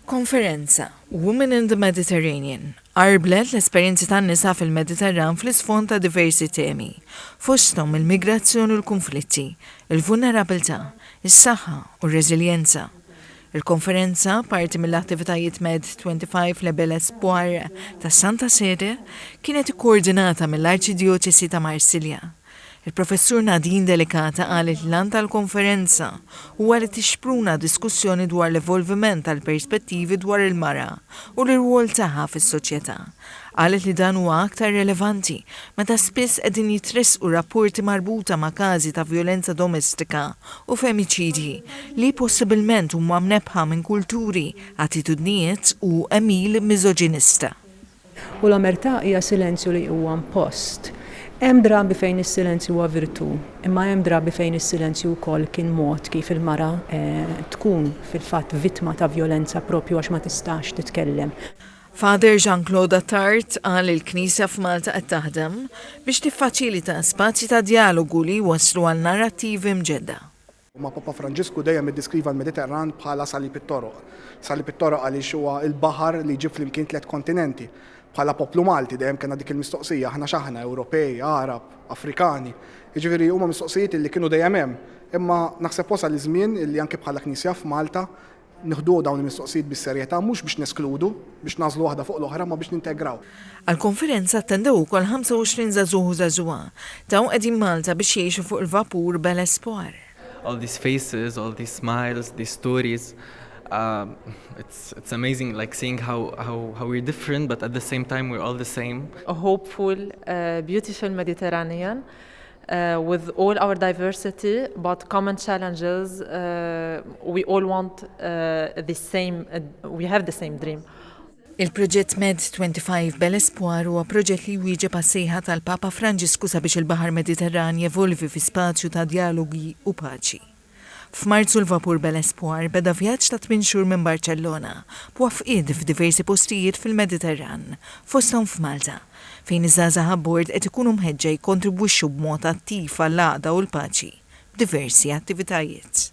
Konferenza Women in the Mediterranean qarblet l-esperjenzi tan-nisa fil-Mediterran fl-isfond ta' diversi temi, fosthom il-migrazzjoni u l-konflitti, il-vulnerabilità, is-saħħa u r-reżiljenza. Il-konferenza, parti mill-attivitajiet Med25 Lebel Espoir ta' Santa Sede, kienet ikkoordinata mill-Arċidjoċesi ta' Marsilja. Il-professur Nadine Delikata qalet l-lan tal-konferenza huwa li tixpruna diskussjoni dwar l-evolviment tal-perspettivi dwar il-mara u l-irwol tagħha fis-soċjetà. Qalet li dan huwa aktar relevanti meta spiss qegħdin jitressqu rapporti marbuta ma' każi ta' vjolenza domestika u femiċidji li possibilment huma mnebbħa minn kulturi, attitudnijiet u emil miżoġinista. U l-omertà hija silenzju li huwa impost. Hemm drabi fejn is-silenzju huwa virtù, imma hemm drabi fejn is-silenzju wkoll kien mod kif il-mara tkun fil-fatt vittma ta' vjolenza propju għax ma tistax titkellem. Father Jean-Claude Attard qal il-Knisja f'Malta qed taħdem biex tiffaċilita spazji ta' dialogu li waslu għal narrattivi mġedda. Ma Papa Franġisku dejjem iddeskriva l-Mediterran bħala sali pit-toroq. Sali pit-toroq għaliex huwa l-baħar li ġib flimkien 3 kontinenti. Bħala poplu Malti dejjem kena dik il-mistoqsija, aħna x'aħna Ewropej, Arab, Afrikani. Jiġifieri huma mistoqsijiet li kienu dejjem hemm, imma naħseb wasal iż-żmien li anke bħala Knisja f'Malta nieħdu dawn il-mistoqsijiet bis-serjetà mhux biex neskludu, biex nażlu waħda fuq l-oħra ma biex nintegraw. Għall-konferenza attendew ukoll 25 żagħżugħ u żagħżugħa dawn qegħdin Malta biex jgħixu fuq il-vapur Bel Espoir. All these faces, all these smiles, these stories. It's amazing, like seeing how we're different, but at the same time we're all the same. A hopeful, beautiful Mediterranean with all our diversity, but common challenges. We all want the same. We have the same dream. Il-proġett Med25 Bel Espoir huwa proġett li jwieġeb għas-sejħa tal-Papa Franġisku sabiex il-Baħar Mediterran jevolvi fi spazju ta' dialogi u paċi. F'Marzu l-vapur Bel Espoir beda vjaġġ ta' 8 xhur minn Barcellona b'wafqiet f'diversi postijiet fil-Mediterran, fosthom f'Malta, fejn iż-żgħażagħ abbord qed ikunu mħeġġa jikkontribwixxu b'mod attiv għall-għaqda u l-paċi b'diversi attivitajiet.